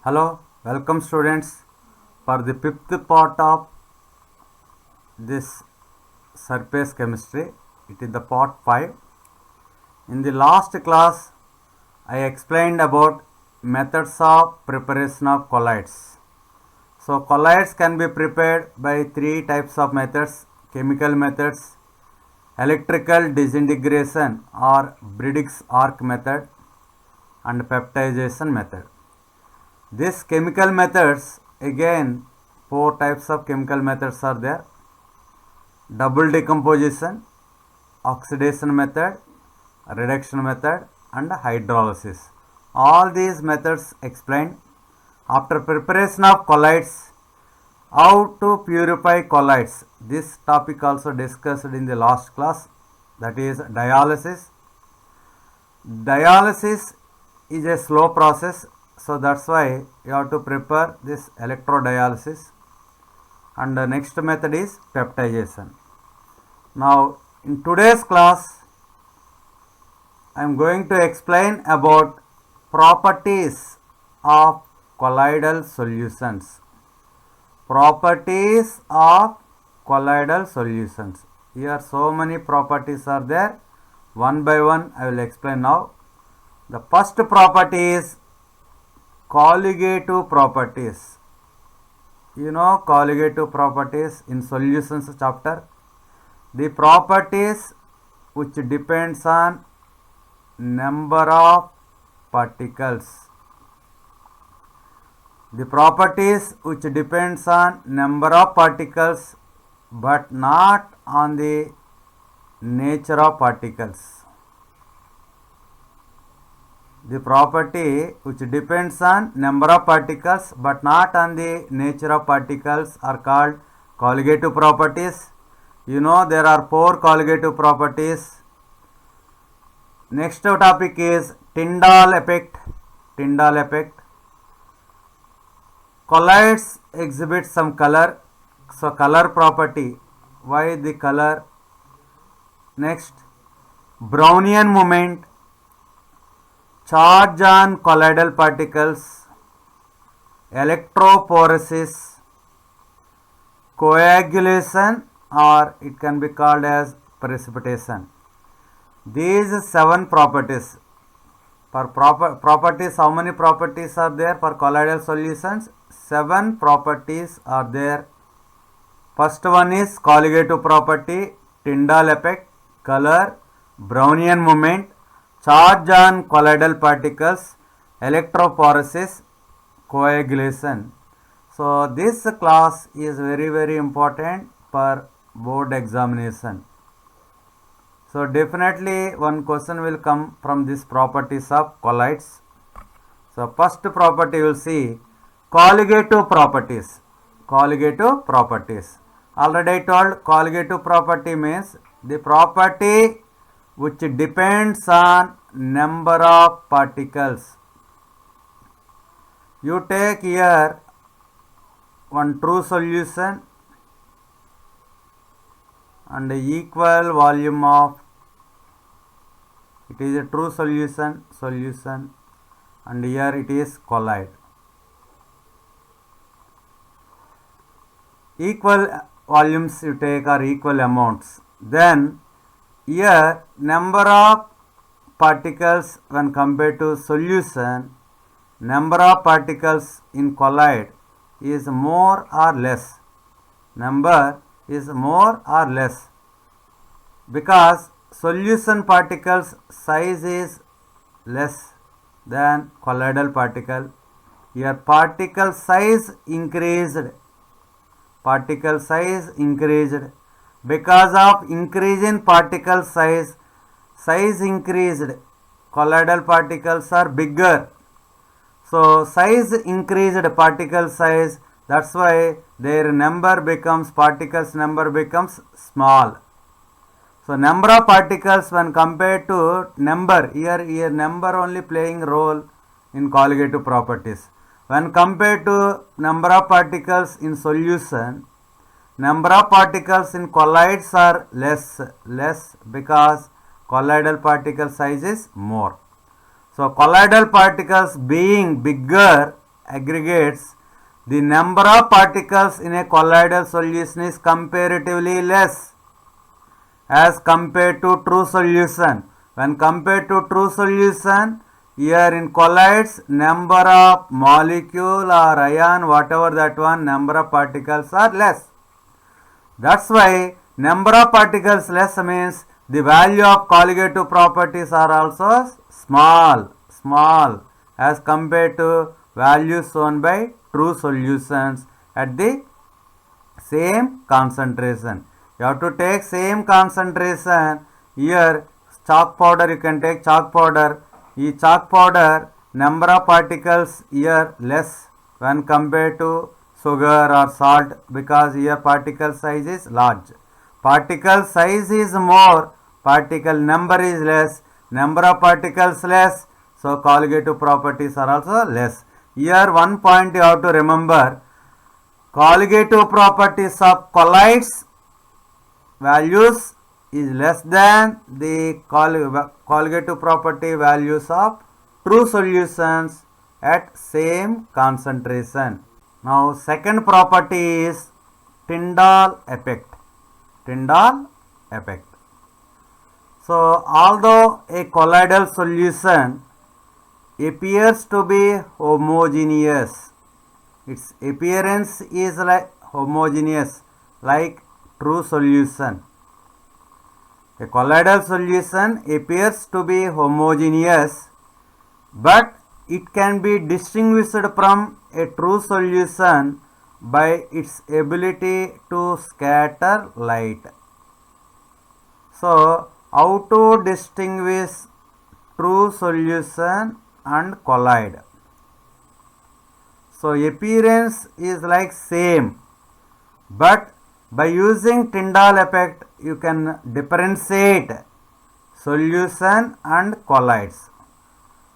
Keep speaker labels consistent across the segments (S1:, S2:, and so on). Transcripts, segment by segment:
S1: Hello, welcome students for the fifth part of this surface chemistry. It is the part 5. In the last class, I explained about methods of preparation of colloids. So colloids can be prepared by three types of methods: chemical methods, electrical disintegration or Briggs arc method, and peptidization method. These chemical methods, again, four types of chemical methods are there: double decomposition, oxidation method, reduction method, and hydrolysis. All these methods explained. After preparation of colloids, how to purify colloids. This topic also discussed in the last class, that is dialysis. Dialysis is a slow process, so that's why you have to prepare this electrodialysis. And the next method is peptidization. Now in today's class I am going to explain about properties of colloidal solutions. Properties of colloidal solutions. Here so many properties are there. One by one I will explain now. The first property is colligative properties. You know colligative properties in solutions chapter. The properties which depends on number of particles. The properties which depends on number of particles but not on the nature of particles. The property which depends on number of particles but not on the nature of particles are called colligative properties. You know there are four colligative properties. Next topic is Tyndall effect. Tyndall effect. Colloids exhibit some color. So color property. Why the color? Next, Brownian moment. Charge on colloidal particles. Electrophoresis. Coagulation, or it can be called as precipitation. These 7 properties. For properties, how many properties are there for colloidal solutions? 7 properties are there. First one is colligative property, Tyndall effect, color, Brownian moment, charge on colloidal particles, electrophoresis, coagulation. So this class is very important for board examination. So definitely one question will come from these properties of colloids. So first property you will see colligative properties. Colligative properties. Already I told colligative property means the property which depends on number of particles. You take here one true solution and equal volume of, it is a true solution, and here it is colloid. Equal volumes you take or equal amounts. Then here number of particles when compared to solution, number of particles in colloid is more or less. Number is more or less because solution particles size is less than colloidal particle. Here particle size increased. Particle size increased. Because of increase in particle size increased. Colloidal particles are bigger. So size increased, particle size, that's why their number becomes, particles number becomes small. So number of particles when compared to number, here number only playing role in colligative properties. When compared to number of particles in solution, number of particles in colloids are less because colloidal particle size is more. So colloidal particles being bigger aggregates, the number of particles in a colloidal solution is comparatively less as compared to true solution. When compared to true solution, here in colloids, number of molecule or ion, whatever that one, number of particles are less. That's why number of particles less means the value of colligative properties are also small as compared to values shown by true solutions at the same concentration. You have to take same concentration. Here chalk powder, you can take chalk powder. In chalk powder, number of particles here less when compared to sugar or salt, because here particle size is large. Particle size is more, particle number is less, number of particles less, so colligative properties are also less. Here one point you have to remember, colligative properties of colloids values is less than the colligative property values of true solutions at same concentration. Now second property is Tyndall effect. Tyndall effect. So although a colloidal solution appears to be homogeneous, its appearance is like homogeneous like true solution. A colloidal solution appears to be homogeneous, but it can be distinguished from a true solution by its ability to scatter light. So, how to distinguish true solution and colloid? So, appearance is like same, but by using Tyndall effect, you can differentiate solution and colloids.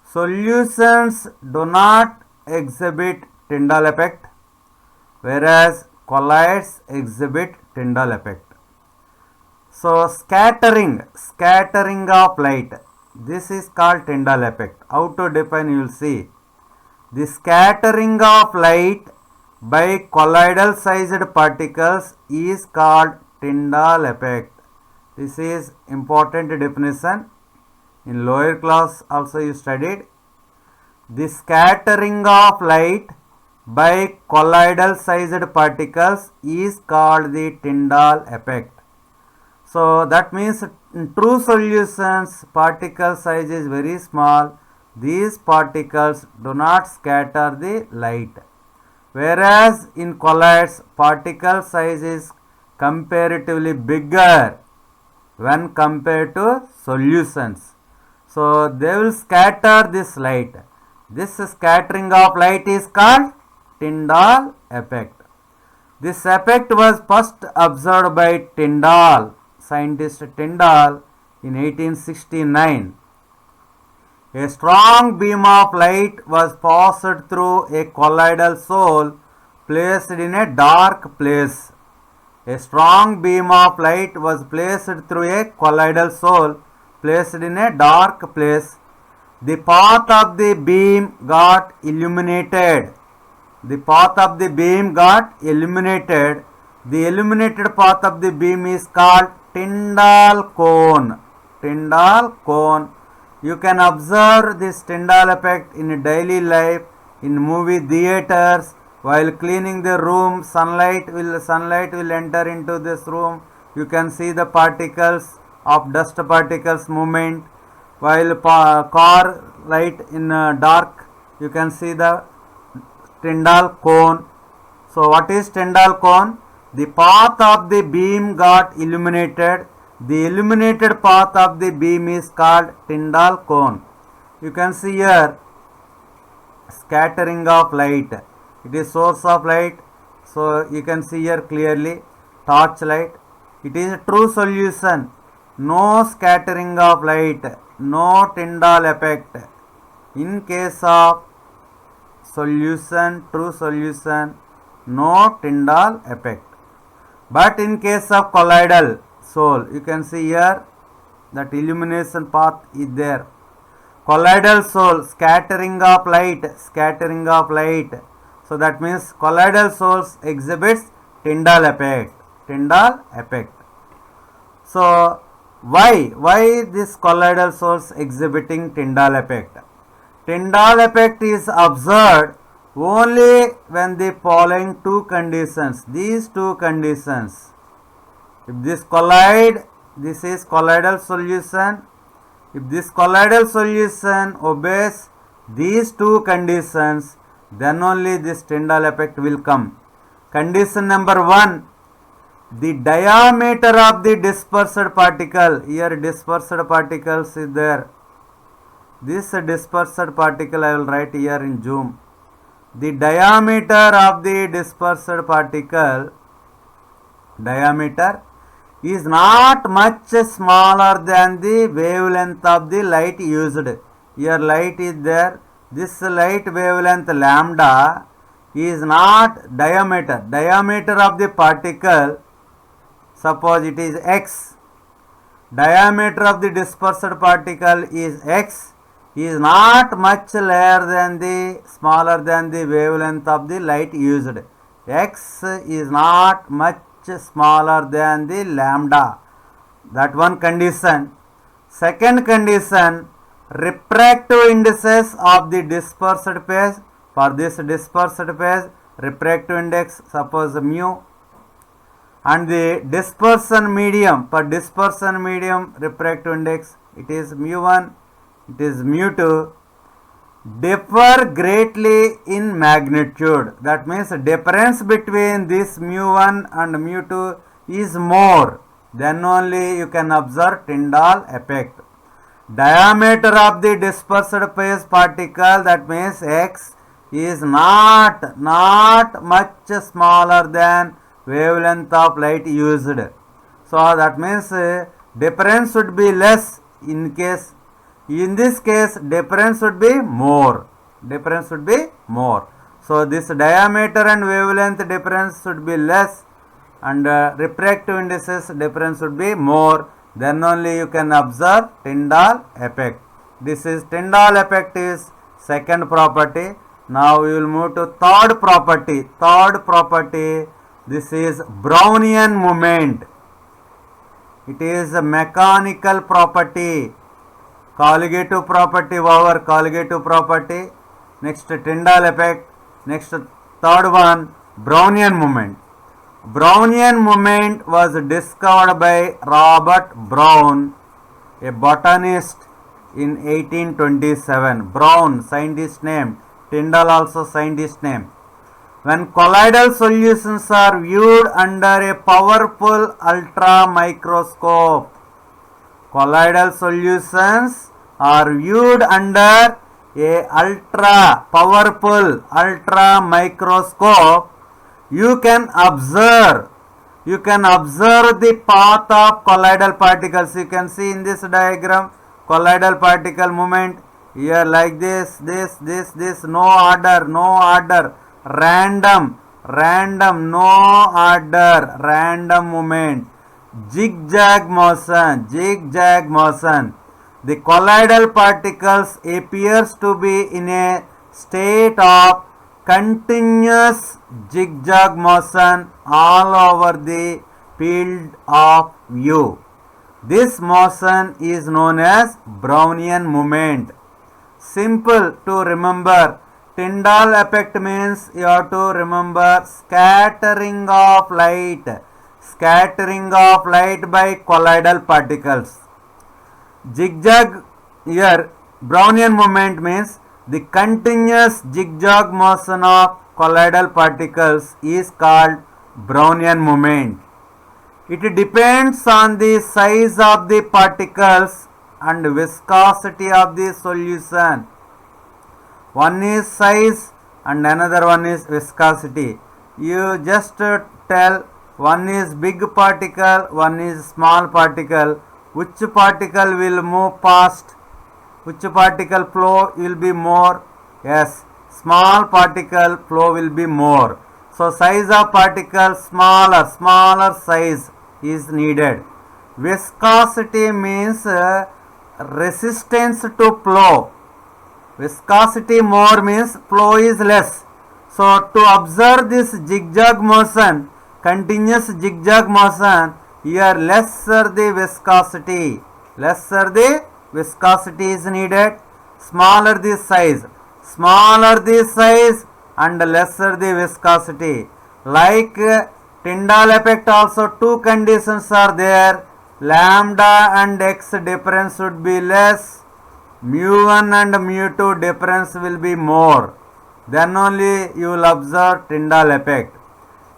S1: Solutions do not exhibit Tyndall effect, whereas colloids exhibit Tyndall effect. So scattering of light, this is called Tyndall effect. How to define, you will see. The scattering of light by colloidal sized particles is called Tyndall effect. This is important definition. In lower class also you studied. The scattering of light by colloidal sized particles is called the Tyndall effect. So that means in true solutions particle size is very small. These particles do not scatter the light. Whereas in colloids particle size is comparatively bigger when compared to solutions. So they will scatter this light. This scattering of light is called Tyndall effect. This effect was first observed by Tyndall, scientist Tyndall, in 1869. A strong beam of light was passed through a colloidal soul placed in a dark place. A strong beam of light was placed through a colloidal soul placed in a dark place. The path of the beam got illuminated. The path of the beam got illuminated. The illuminated path of the beam is called Tyndall cone. Tyndall cone. You can observe this Tyndall effect in daily life, in movie theaters, while cleaning the room. Sunlight will enter into this room. You can see the particles of dust particles movement. While car light in dark, you can see the Tyndall cone. So what is Tyndall cone? The path of the beam got illuminated. The illuminated path of the beam is called Tyndall cone. You can see here scattering of light. It is source of light. So you can see here clearly torch light. It is a true solution. No scattering of light. No Tyndall effect. In case of solution, true solution, no Tyndall effect. But in case of colloidal soul, you can see here that illumination path is there. Colloidal soul, scattering of light So that means colloidal source exhibits Tyndall effect. Tyndall effect. So why this colloidal source exhibiting Tyndall effect? Tyndall effect is observed only when the following two conditions, these two conditions. If this collide, this is colloidal solution. If this colloidal solution obeys these two conditions, then only this Tyndall effect will come. Condition number 1, the diameter of the dispersed particle. Here dispersed particles is there. This dispersed particle I will write here in zoom. The diameter of the dispersed particle, diameter, is not much smaller than the wavelength of the light used. Here light is there. This light wavelength lambda is not diameter. Diameter of the particle, suppose it is x. Diameter of the dispersed particle is x, is not much smaller than the wavelength of the light used. X is not much smaller than the lambda. That one condition. Second condition, refractive indices of the dispersed phase. For this dispersed phase, refractive index, suppose mu, and the dispersion medium, for dispersion medium refractive index, it is mu1, it is mu2, differ greatly in magnitude. That means difference between this mu1 and mu2 is more. Then only you can observe Tyndall effect. Diameter of the dispersed phase particle, that means x, is not much smaller than wavelength of light used. So that means difference should be less. In this case difference should be more. Difference should be more. So this diameter and wavelength difference should be less, and refractive indices difference should be more. Then only you can observe Tyndall effect. This is Tyndall effect is second property. Now we will move to third property. Third property, this is Brownian moment. It is a mechanical property. Colligative property over colligative property. Next Tyndall effect. Next third one, Brownian moment. Brownian moment was discovered by Robert Brown, a botanist, in 1827. Brown, scientist name. Tyndall also scientist name. When colloidal solutions are viewed under a powerful ultra microscope, colloidal solutions are viewed under a powerful ultra microscope, you can observe the path of colloidal particles. You can see in this diagram colloidal particle movement here like this, no order, random, no order, random movement, zigzag motion. The colloidal particles appears to be in a state of continuous zigzag motion all over the field of view. This motion is known as Brownian moment. Simple to remember. Tyndall effect means you have to remember scattering of light by colloidal particles. Zigzag, here Brownian moment means the continuous zigzag motion of colloidal particles is called Brownian moment. It depends on the size of the particles and viscosity of the solution. One is size and another one is viscosity. You just tell one is big particle, one is small particle. Which particle will move fast? Which particle flow will be more? Yes, small particle flow will be more. So size of particle smaller size is needed. Viscosity means resistance to flow. Viscosity more means flow is less. So to observe this zigzag motion, continuous zigzag motion, here lesser the viscosity is needed, smaller the size and lesser the viscosity. Like Tyndall effect also, two conditions are there, lambda and x difference should be less, mu1 and mu2 difference will be more, then only you will observe Tyndall effect.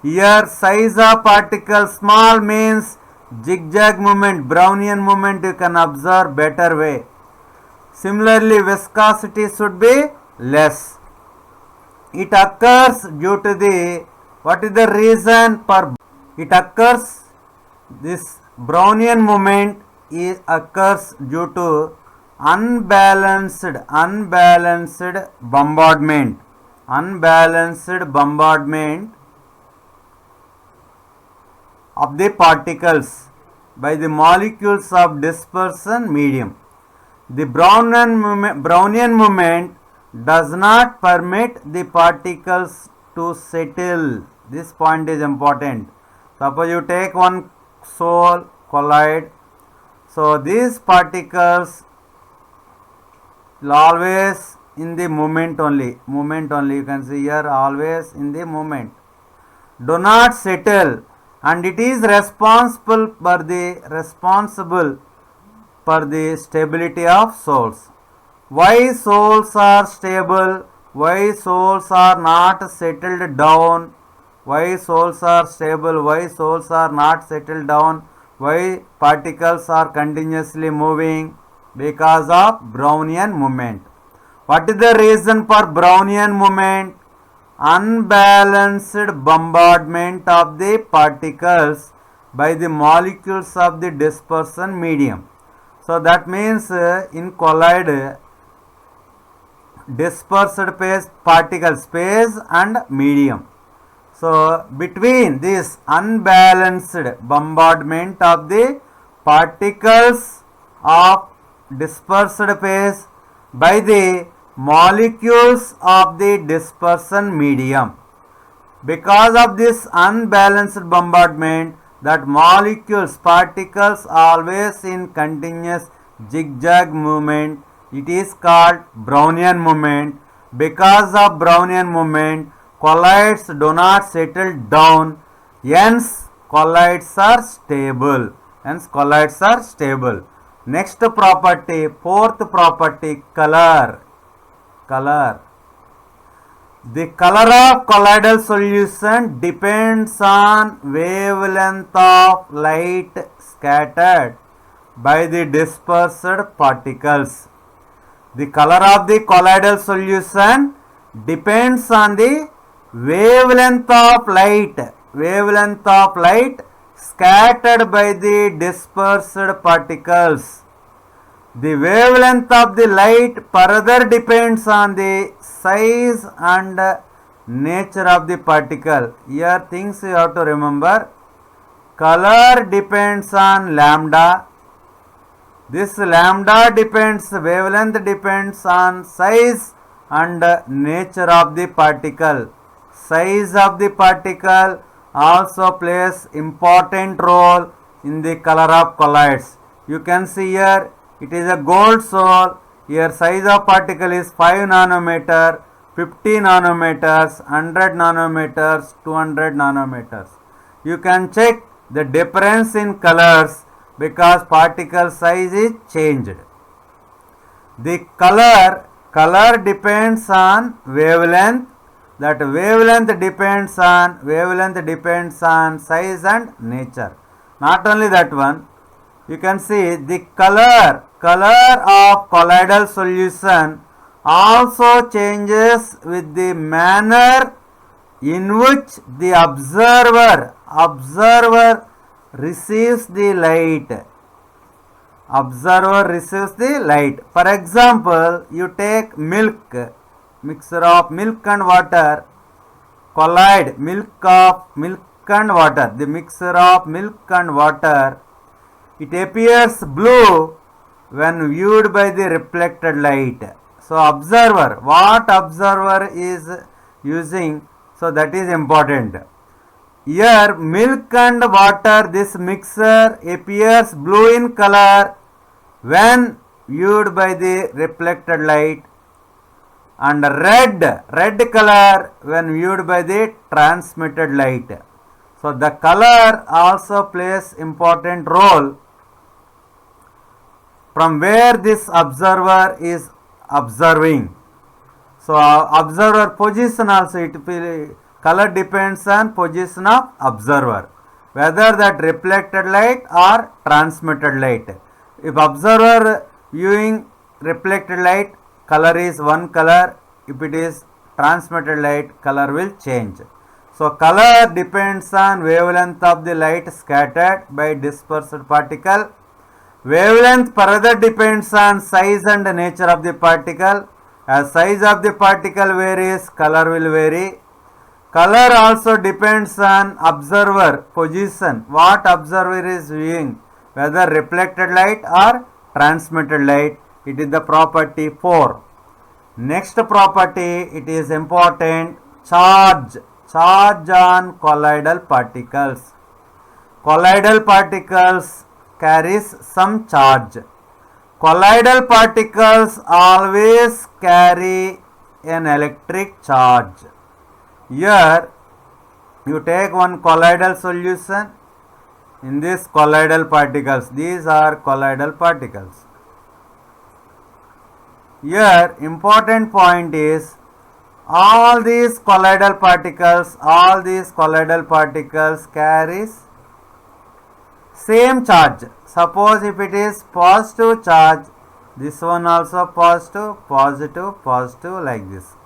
S1: Here size of particle small means zigzag movement, Brownian movement you can observe better way. Similarly viscosity should be less. It occurs due to the, what is the reason for it occurs? This Brownian movement occurs due to unbalanced bombardment of the particles by the molecules of dispersion medium. The Brownian movement does not permit the particles to settle. This point is important. Suppose you take one soul collide, so these particles will always in the movement only, you can see here, always in the movement, do not settle, and it is responsible for the stability of souls. Why souls are stable? Why souls are not settled down? Why souls are stable? Why souls are not settled down? Why particles are continuously moving? Because of Brownian movement. What is the reason for Brownian movement? Unbalanced bombardment of the particles by the molecules of the dispersion medium. So that means in collide, dispersed phase, particle space and medium. So between this unbalanced bombardment of the particles of dispersed phase by the molecules of the dispersion medium, because of this unbalanced bombardment, that molecules, particles always in continuous zigzag movement, it is called Brownian movement. Because of Brownian movement, colloids do not settle down, hence colloids are stable. Next property, fourth property, color. The color of colloidal solution depends on wavelength of light scattered by the dispersed particles. The color of the colloidal solution depends on the wavelength of light scattered by the dispersed particles. The wavelength of the light further depends on the size and nature of the particle. Here things you have to remember. Color depends on lambda. This lambda depends, wavelength depends on size and nature of the particle. Size of the particle also plays important role in the color of colloids. You can see here, it is a gold soul. Here size of particle is 5 nanometer, 50 nanometers, 100 nanometers, 200 nanometers. You can check the difference in colors because particle size is changed. The color depends on wavelength. That wavelength depends on size and nature. Not only that one, you can see the color of colloidal solution also changes with the manner in which the observer receives the light. For example, you take milk, mixture of milk and water, collide milk and water. The mixture of milk and water, it appears blue when viewed by the reflected light. So observer is using So that is important. Here milk and water, this mixture appears blue in color when viewed by the reflected light, and red color when viewed by the transmitted light. So the color also plays important role from where this observer is observing. So observer position also, it will, color depends on position of observer, whether that reflected light or transmitted light. If observer viewing reflected light, color is one color. If it is transmitted light, color will change. So color depends on wavelength of the light scattered by dispersed particle. Wavelength further depends on size and nature of the particle. As size of the particle varies, color will vary. Color also depends on observer position, what observer is viewing, whether reflected light or transmitted light. It is the property 4. Next property, it is important, charge on colloidal particles. Colloidal particles carries some charge. Colloidal particles always carry an electric charge. Here you take one colloidal solution. In this colloidal particles, these are colloidal particles. Here important point is all these colloidal particles carries same charge. Suppose if it is positive charge, this one also positive, like this.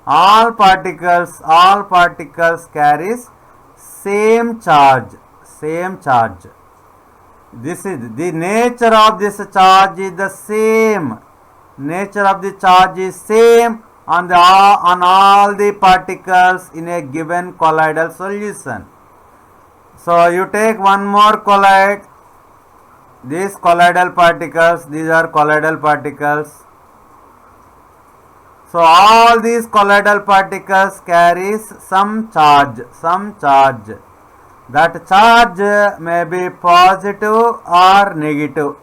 S1: All particles carries same charge. This is the nature of this charge is the same. Nature of the charge is same on all the particles in a given colloidal solution. So you take one more colloid. These colloidal particles, these are colloidal particles. So all these colloidal particles carries some charge. That charge may be positive or negative.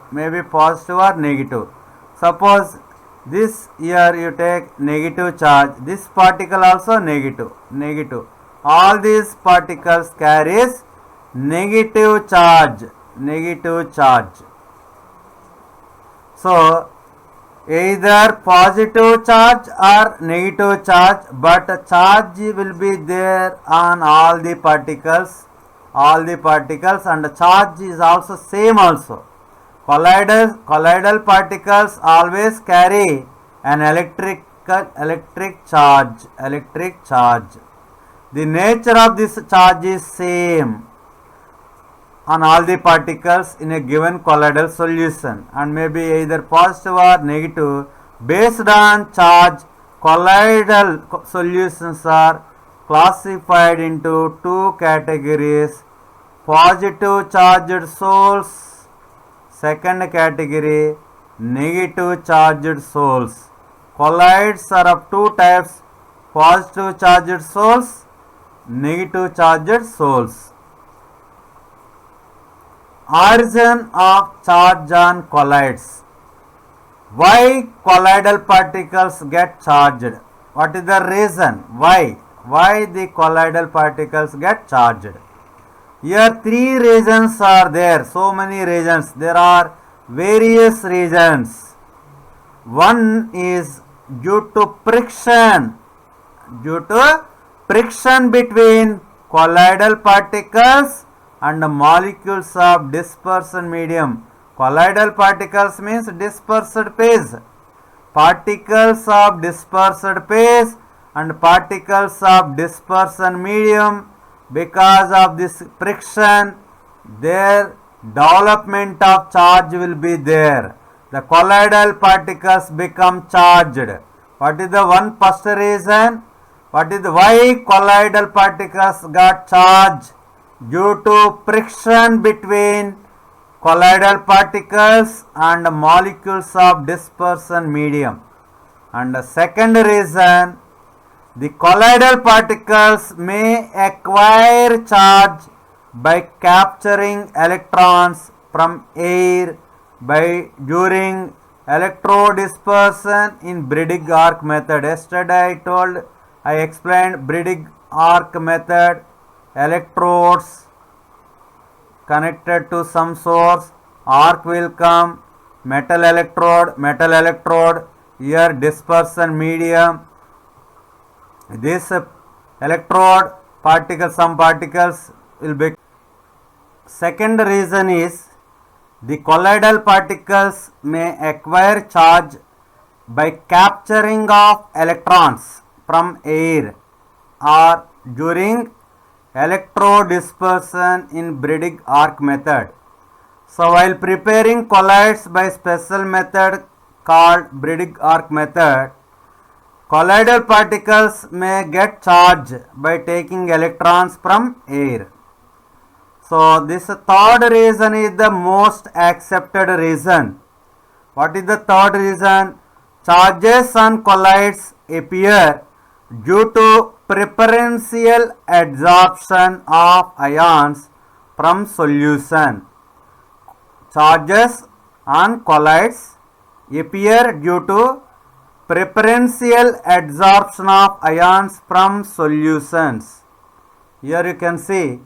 S1: Suppose this here you take negative charge. This particle also negative. All these particles carries negative charge. So either positive charge or negative charge, but charge will be there on all the particles, and the charge is also same also. Colloidal particles always carry an electric charge. The nature of this charge is same on all the particles in a given colloidal solution, and may be either positive or negative. Based on charge, colloidal solutions are classified into two categories: positive charged soles. Second category, negative charged soles. Colloids are of two types: positive charged soles, negative charged soles. Origin of charge on colloids. Why colloidal particles get charged? What is the reason? Why the colloidal particles get charged? Here three reasons are there. So many reasons. There are various reasons. One is due to friction. Between colloidal particles and molecules of dispersion medium. Colloidal particles means dispersed phase. Particles of dispersed phase and particles of dispersion medium. Because of this friction, their development of charge will be there. The colloidal particles become charged. What is the one first reason? Why colloidal particles got charged? Due to friction between colloidal particles and molecules of dispersion medium. And the second reason, The colloidal particles may acquire charge by capturing electrons from air during electrodispersion in Briggs arc method. Yesterday I explained Briggs arc method. Electrodes connected to some source, arc will come, metal electrode, here dispersion medium. This electrode some particles will be. Second reason is the colloidal particles may acquire charge by capturing of electrons from air or during electrodispersion in Briggs arc method. So while preparing colloids by special method called Briggs arc method, colloidal particles may get charge by taking electrons from air. So this third reason is the most accepted reason. What is the third reason? Charges on colloids appear due to preferential adsorption of ions from solution. Charges on colloids appear due to preferential adsorption of ions from solutions. Here you can see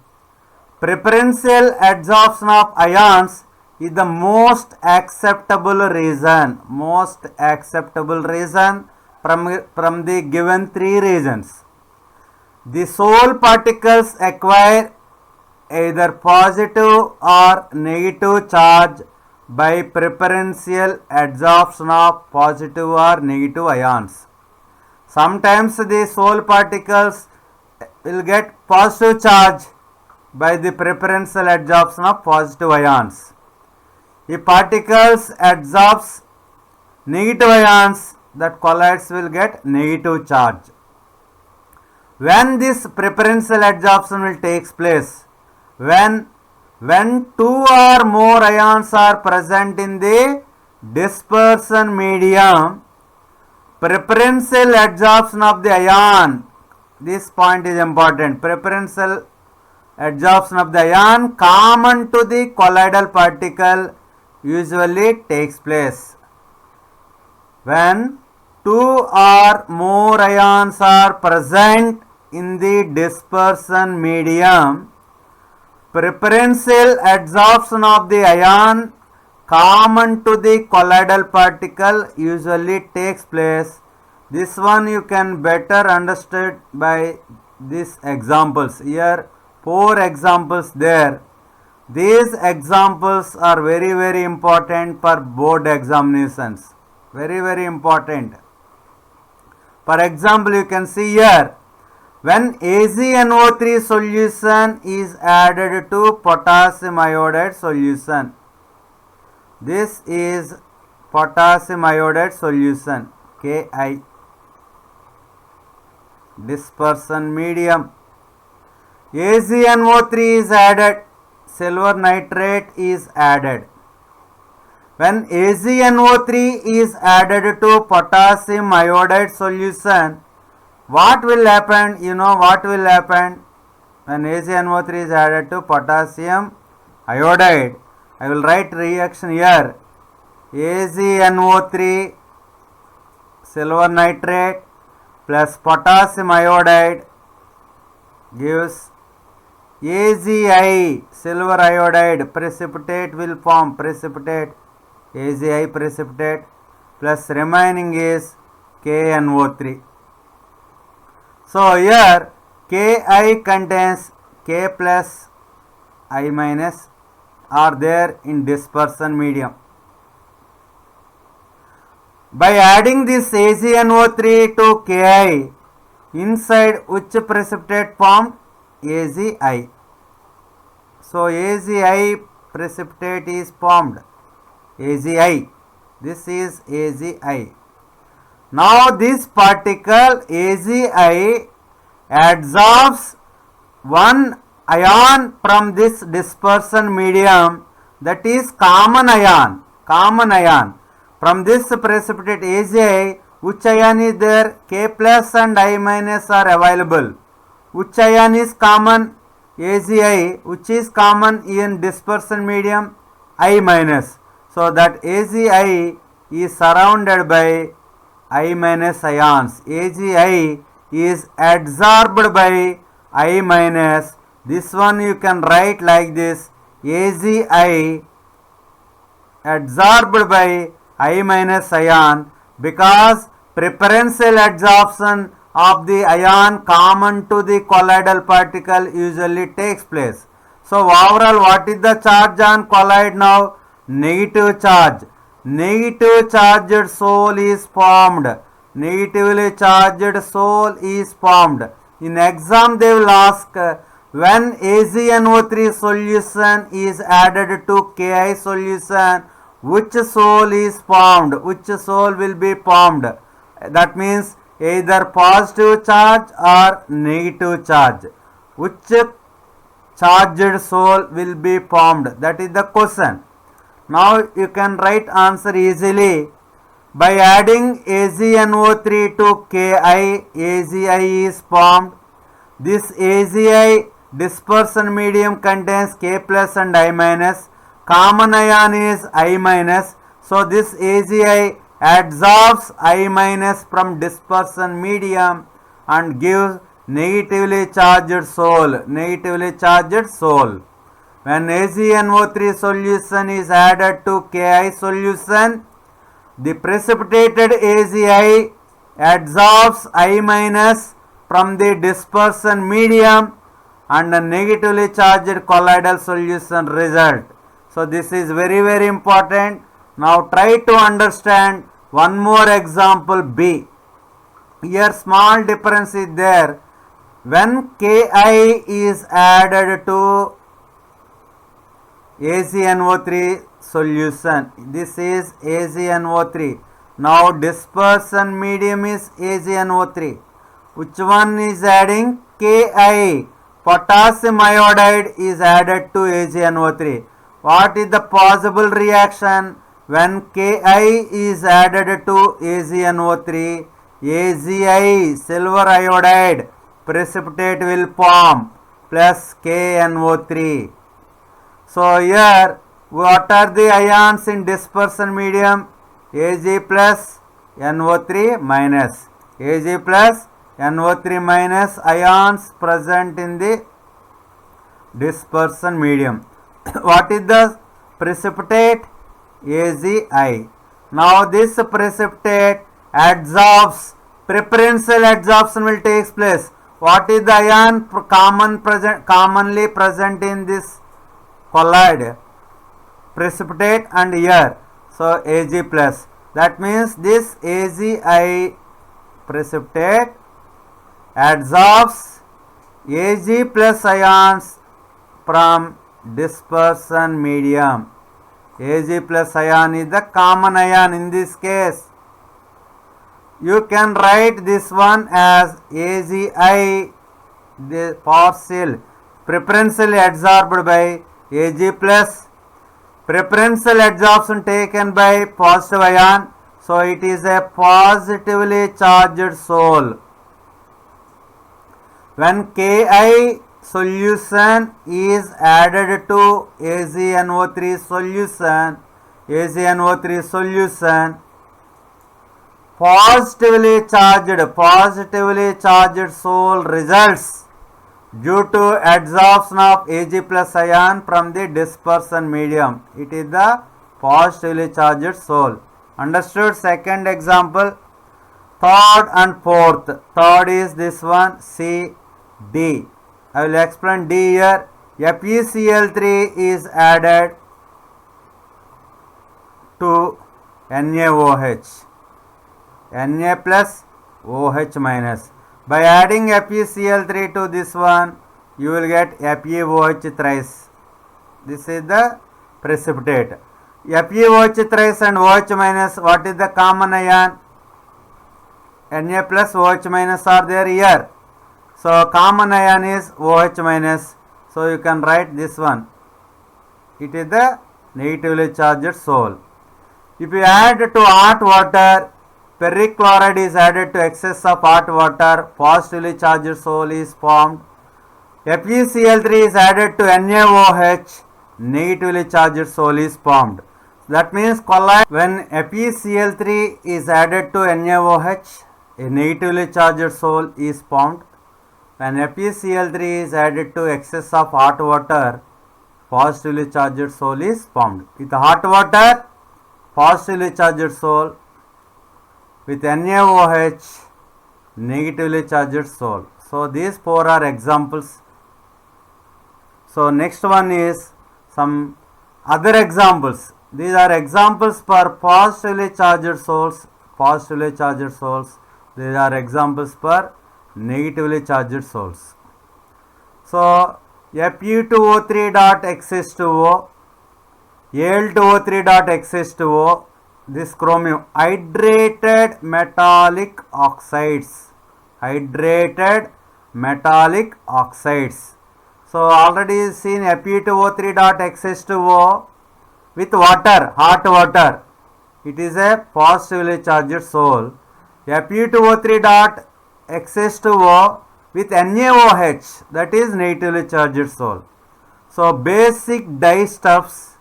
S1: preferential adsorption of ions is the most acceptable reason from the given three reasons. The sole particles acquire either positive or negative charge by preferential adsorption of positive or negative ions. Sometimes the sole particles will get positive charge by the preferential adsorption of positive ions. If particles adsorbs negative ions, that colloids will get negative charge. When this preferential adsorption will takes place, when two or more ions are present in the dispersion medium, preferential adsorption of the ion, this point is important, preferential adsorption of the ion common to the colloidal particle usually takes place. When two or more ions are present in the dispersion medium, preferential adsorption of the ion common to the colloidal particle usually takes place. This one you can better understand by these examples. Here 4 examples there. These examples are very important for board examinations. Very important. For example, you can see here, when AgNO3 solution is added to potassium iodide solution. This is potassium iodide solution, Ki. Dispersion medium. AgNO3 is added, silver nitrate is added. When AgNO3 is added to potassium iodide solution, what will happen? You know what will happen when AgNO3 is added to potassium iodide. I will write reaction here. AgNO3 silver nitrate plus potassium iodide gives AgI silver iodide, precipitate will form, precipitate, AgI precipitate, plus remaining is KNO3. So here Ki contains K plus I minus are there in dispersion medium. By adding this AgNO3 to Ki, inside which precipitate formed? AgI. So AgI precipitate is formed. AgI. This is AgI. Now this particle AgI adsorbs one ion from this dispersion medium, that is common ion. From this precipitate AgI, Which ion is there? K plus and I minus are available. Which ion is common? AgI. Which is common in dispersion medium? I minus. So that AgI is surrounded by I minus ions. AgI is adsorbed by I minus. This one you can write like this: AgI adsorbed by I minus ion, because preferential adsorption of the ion common to the colloidal particle usually takes place. So overall, what is the charge on colloid now? Negative charge. Negative charged soul is formed. Negatively charged soul is formed. In exam they will ask, when AgNO3 solution is added to Ki solution, which soul is formed? Which soul will be formed? That means either positive charge or negative charge. Which charged soul will be formed? That is the question. Now you can write answer easily by adding AgNO3 to Ki. AgI is formed. This AgI dispersion medium contains K plus and I minus. Common ion is I minus. So this AgI adsorbs I minus from dispersion medium and gives negatively charged soul. Negatively charged soul. When AgNO3 solution is added to Ki solution, the precipitated AgI adsorbs I minus from the dispersion medium and a negatively charged colloidal solution result. So this is very important. Now try to understand one more example B. Here small difference is there. When Ki is added to AgNO3 solution, this is AgNO3. Now dispersion medium is AgNO3. Which one is adding? Ki. Potassium iodide is added to AgNO3. What is the possible reaction when Ki is added to AgNO3? AgI, silver iodide precipitate will form plus KNO3. So here what are the ions in dispersion medium? Ag plus NO3 minus. Ag plus NO3 minus ions present in the dispersion medium. What is the precipitate? AgI. Now this precipitate adsorbs, preferential adsorption will take place. What is the ion commonly present in this colloid? Precipitate and air. So Ag plus. That means this AgI precipitate adsorbs Ag plus ions from dispersion medium. Ag plus ion is the common ion in this case. You can write this one as AgI, the partial preferentially adsorbed by Ag plus, preferential adsorption taken by positive ion, so it is a positively charged soul. When Ki solution is added to AgNO3 solution, positively charged soul results due to adsorption of Ag plus ion from the dispersion medium. It is the positively charged soul. Understood? Second example. Third and fourth. Third is this one, C, D. I will explain D here. FeCl3 is added to NaOH. Na plus OH minus. By adding FeCl3 to this one, you will get FeOH thrice. This is the precipitate. FeOH thrice and OH minus, what is the common ion? Na plus OH minus are there here. So common ion is OH minus. So you can write this one. It is the negatively charged soul. If you add to hot water ferric chloride is added to excess of hot water, positively charged sol is formed. FeCl3 is added to NaOH, negatively charged sol is formed. That means colloid when FeCl3 is added to NaOH, a negatively charged sol is formed. When FeCl3 is added to excess of hot water, positively charged sol is formed. With hot water, positively charged sol. With NaOH, negatively charged sol. So these four are examples. So next one is some other examples. These are examples for positively charged sols. Positively charged sols. These are examples for negatively charged sols. So Fe2O3.XH2O, Al2O3.XH2O, this chromium, hydrated metallic oxides. Hydrated metallic oxides. So already seen Fe2O3.XH2O with water, hot water. It is a positively charged sol. Fe2O3.XH2O with NaOH, that is negatively charged sol. So basic dyestuffs,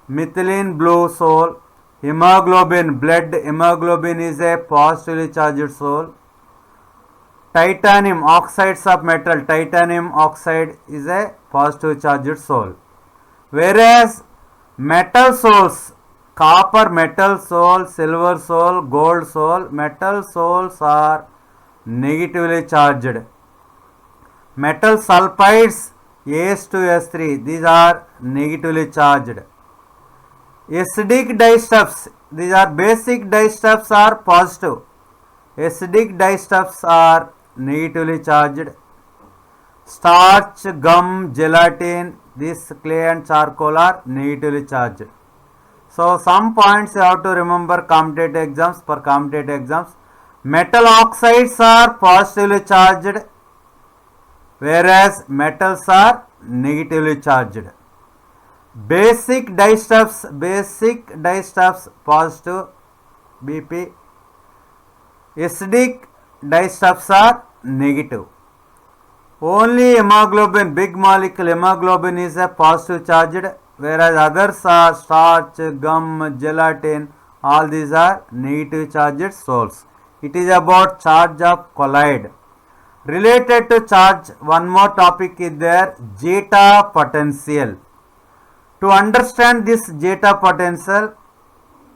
S1: methylene blue sol, hemoglobin, blood hemoglobin is a positively charged sol. Titanium, oxides of metal, titanium oxide is a positive charged sol. Whereas metal sols, copper metal sol, silver sol, gold sol, metal sols are negatively charged. Metal sulfides AS2S3, these are negatively charged. Acidic dyestuffs, these are basic dyestuffs are positive. Acidic dyestuffs are negatively charged. Starch, gum, gelatin, this clay and charcoal are negatively charged. So some points you have to remember competitive exams. For competitive exams, metal oxides are positively charged, whereas metals are negatively charged. Basic dyestuffs positive BP. Acidic dyestuffs are negative. Only hemoglobin, big molecule hemoglobin is a positive charged, whereas others are starch, gum, gelatin, all these are negative charged sols. It is about charge of colloid. Related to charge, one more topic is there, zeta potential. To understand this zeta potential,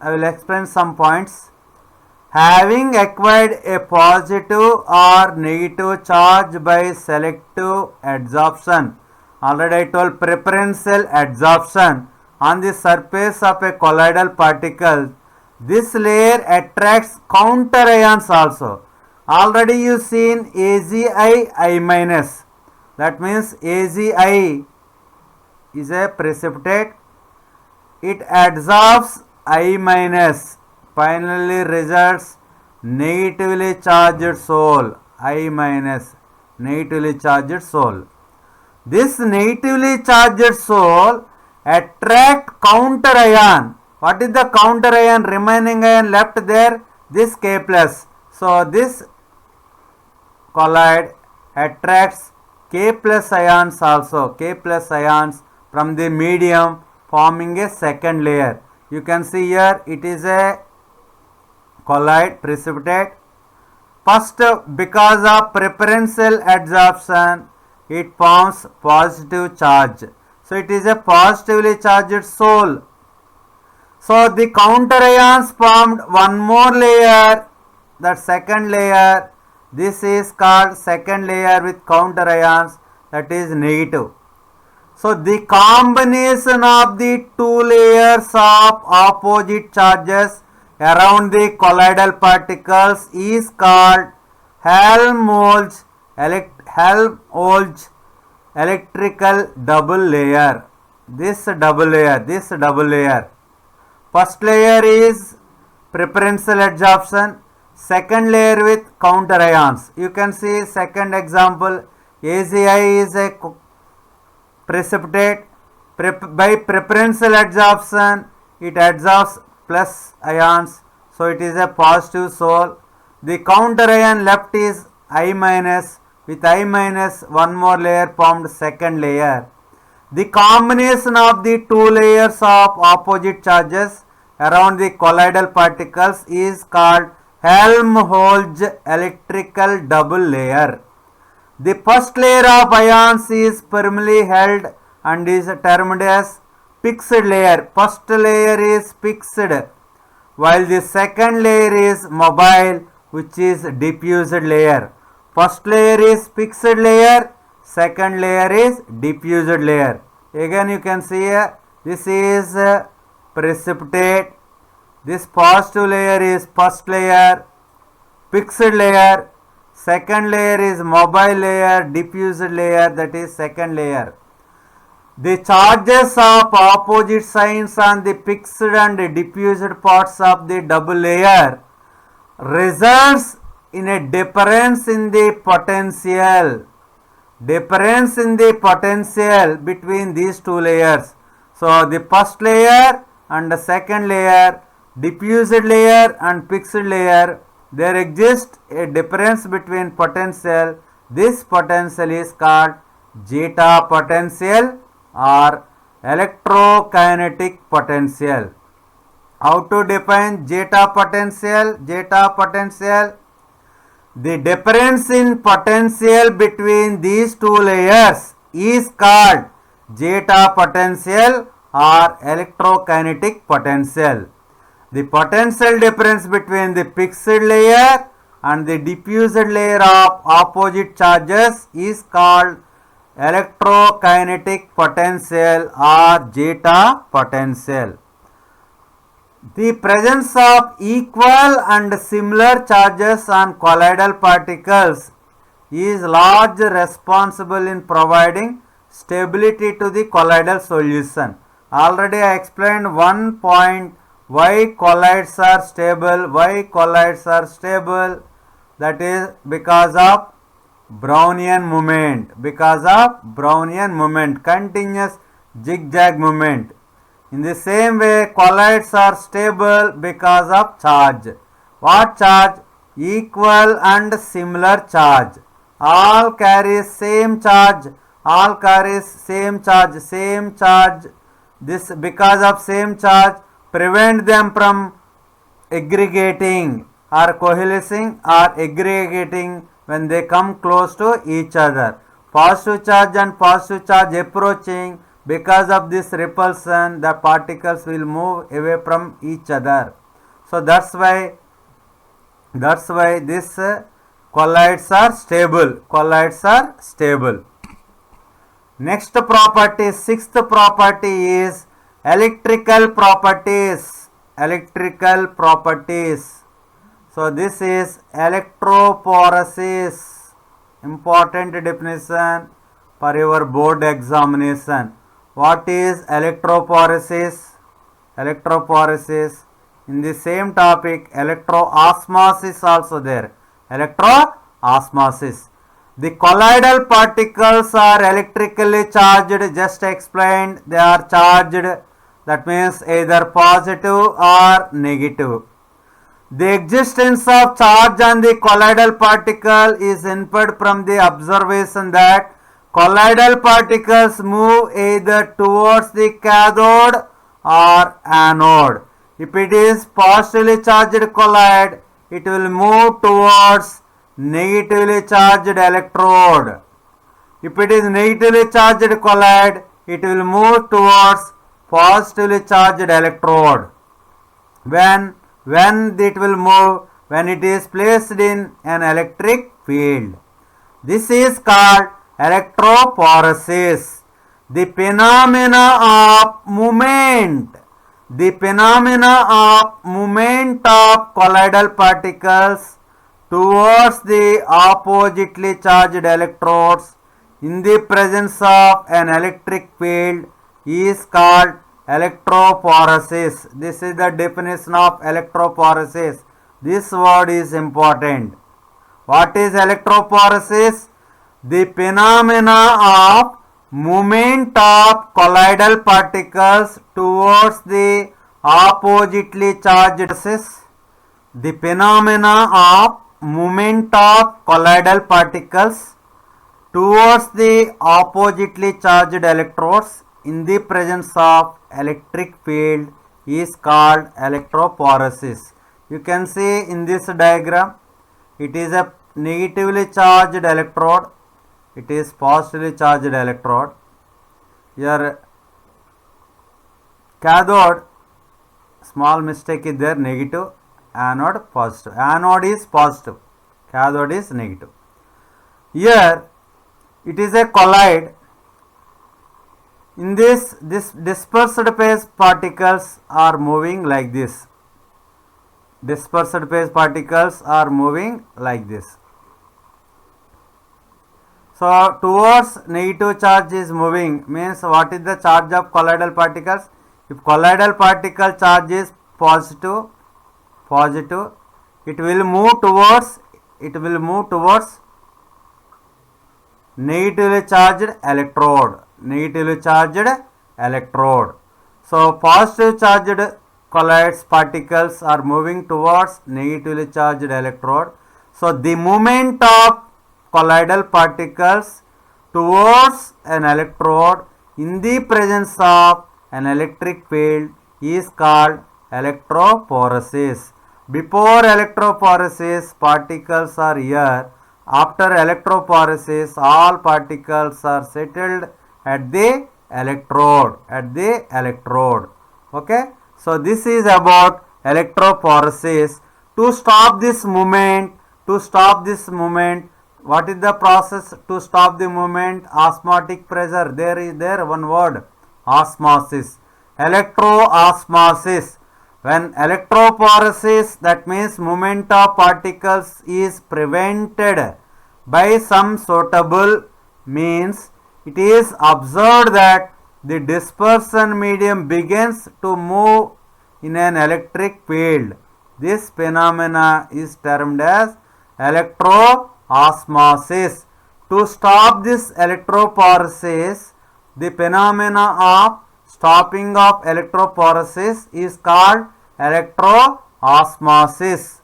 S1: I will explain some points. Having acquired a positive or negative charge by selective adsorption, already I told preferential adsorption on the surface of a colloidal particle, this layer attracts counter ions also. Already you seen AgI I minus, that means AgI is a precipitate, it adsorbs I minus, finally results negatively charged sol, I minus, negatively charged sol. This negatively charged sol attract counter ion. What is the counter ion? Remaining ion left there, this K plus. So this colloid attracts K plus ions also, K plus ions from the medium, forming a second layer. You can see here it is a colloid precipitate. First, because of preferential adsorption, it forms positive charge. So it is a positively charged sol. So the counter ions formed one more layer, that second layer. This is called second layer with counter ions, that is negative. So the combination of the two layers of opposite charges around the colloidal particles is called Helmholtz electrical double layer. This double layer. First layer is preferential adsorption, second layer with counter ions. You can see second example, AgI is a precipitate. By preferential adsorption, it adsorbs plus ions, so it is a positive soul. The counter ion left is I minus, with I minus one more layer formed second layer. The combination of the two layers of opposite charges around the colloidal particles is called Helmholtz electrical double layer. The first layer of ions is firmly held and is termed as fixed layer. First layer is fixed, while the second layer is mobile, which is diffused layer. First layer is fixed layer, second layer is diffused layer. Again you can see this is precipitate. This positive layer is first layer, fixed layer, second layer is mobile layer, diffused layer, that is second layer. The charges of opposite signs on the fixed and diffused parts of the double layer results in a difference in the potential. Difference in the potential between these two layers. So the first layer and the second layer, diffused layer and fixed layer, there exists a difference between potential. This potential is called zeta potential or electrokinetic potential. How to define zeta potential? Zeta potential, the difference in potential between these two layers is called zeta potential or electrokinetic potential. The potential difference between the fixed layer and the diffused layer of opposite charges is called electrokinetic potential or zeta potential. The presence of equal and similar charges on colloidal particles is largely responsible in providing stability to the colloidal solution. Already I explained one point, why colloids are stable. Why colloids are stable? That is because of Brownian movement. Because of Brownian movement, continuous zigzag movement. In the same way, colloids are stable because of charge. What charge? Equal and similar charge. All carry same charge. All carries same charge. Same charge. This because of same charge prevent them from aggregating or coalescing or aggregating when they come close to each other. Positive charge and positive charge approaching, because of this repulsion the particles will move away from each other. So that's why this colloids are stable. Colloids are stable. Next property, sixth property is electrical properties. Electrical properties. So this is electrophoresis. Important definition for your board examination. What is electrophoresis? Electrophoresis. In the same topic, electroosmosis also there. Electroosmosis. The colloidal particles are electrically charged, just explained. They are charged, that means either positive or negative. The existence of charge on the colloidal particle is inferred from the observation that colloidal particles move either towards the cathode or anode. If it is positively charged colloid, it will move towards negatively charged electrode. If it is negatively charged colloid, it will move towards positively charged electrode. When it will move? When it is placed in an electric field. This is called electrophoresis. The phenomena of movement. The phenomena of movement of colloidal particles towards the oppositely charged electrodes in the presence of an electric field is called electrophoresis. This is the definition of electrophoresis. This word is important. What is electrophoresis? The phenomena of movement of colloidal particles towards the oppositely charged. the phenomena of movement of colloidal particles towards the oppositely charged electrodes in the presence of electric field is called electrophoresis. You can see in this diagram, it is a negatively charged electrode, it is positively charged electrode. Here cathode, small mistake is there, negative, anode positive. Anode is positive, cathode is negative. Here it is a colloid. In this dispersed phase particles are moving like this. Dispersed phase particles are moving like this. So towards negative charge is moving, means what is the charge of colloidal particles? If colloidal particle charge is positive, it will move towards negatively charged electrode. So positive charged colloids particles are moving towards negatively charged electrode. So the movement of colloidal particles towards an electrode in the presence of an electric field is called electrophoresis. Before electrophoresis, particles are here. After electrophoresis, all particles are settled at the electrode. Okay, so this is about electrophoresis. To stop this movement, what is the process to stop the movement? Osmotic pressure. There is one word, osmosis. Electroosmosis. When electrophoresis, that means movement of particles is prevented by some suitable means, it is observed that the dispersion medium begins to move in an electric field. This phenomena is termed as electroosmosis. To stop this electrophoresis, the phenomena of stopping of electrophoresis is called electroosmosis.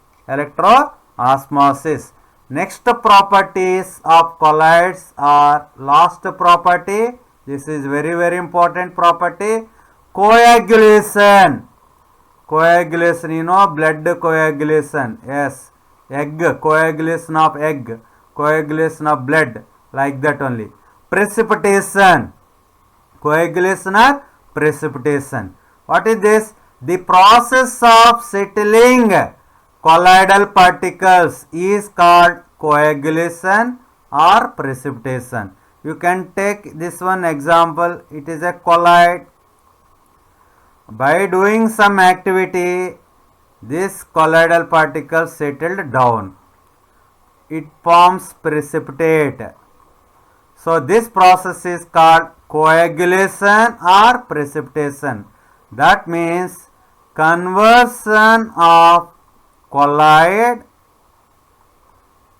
S1: Next properties of colloids are, last property, this is very important property, coagulation. You know, blood coagulation. Yes, egg, coagulation of egg, coagulation of blood, like that only. Precipitation, coagulation or precipitation. What is this? The process of settling colloidal particles is called coagulation or precipitation. You can take this one example. It is a colloid. By doing some activity, this colloidal particle settled down. It forms precipitate. So this process is called coagulation or precipitation. That means conversion of colloid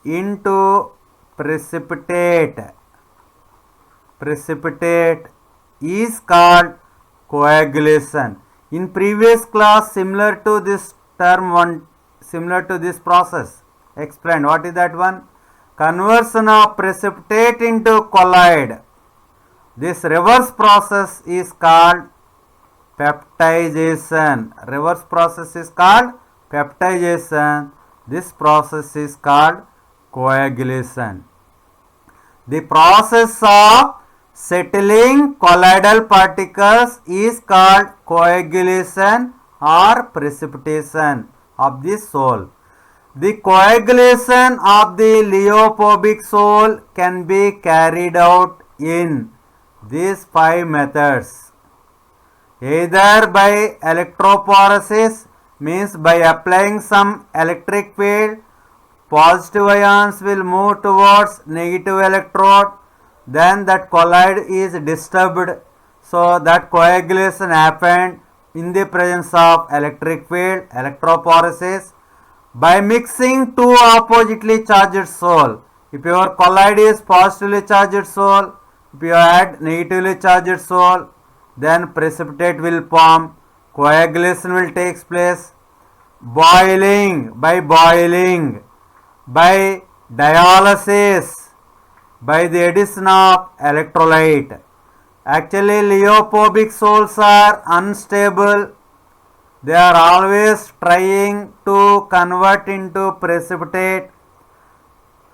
S1: into precipitate is called coagulation. In previous class, similar to this process explained. What is that one? Conversion of precipitate into colloid. This reverse process is called peptidization. This process is called coagulation. The process of settling colloidal particles is called coagulation or precipitation of the soul. The coagulation of the leophobic soul can be carried out in these 5 methods. Either by electrophoresis, means by applying some electric field, positive ions will move towards negative electrode, then that colloid is disturbed, so that coagulation happened in the presence of electric field, electrophoresis. By mixing two oppositely charged soul, if your colloid is positively charged soul, if you add negatively charged soul, then precipitate will form, coagulation will take place. boiling, by dialysis, by the addition of electrolyte. Actually, leophobic souls are unstable. They are always trying to convert into precipitate.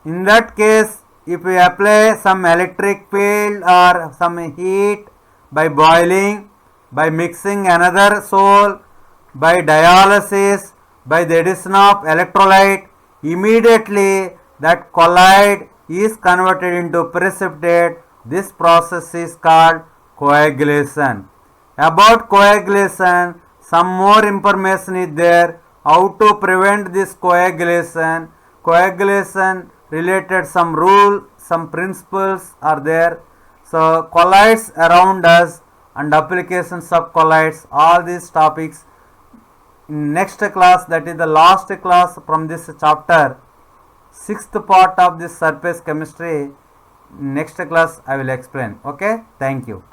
S1: In that case, if we apply some electric field or some heat by boiling, by mixing another soul, by dialysis, by the addition of electrolyte, immediately that colloid is converted into precipitate. This process is called coagulation. About coagulation, some more information is there. How to prevent this coagulation? Coagulation related some rule, some principles are there. So colloids around us and applications of colloids, all these topics in next class, that is the last class from this chapter, sixth part of this surface chemistry. Next class I will explain. Okay, thank you.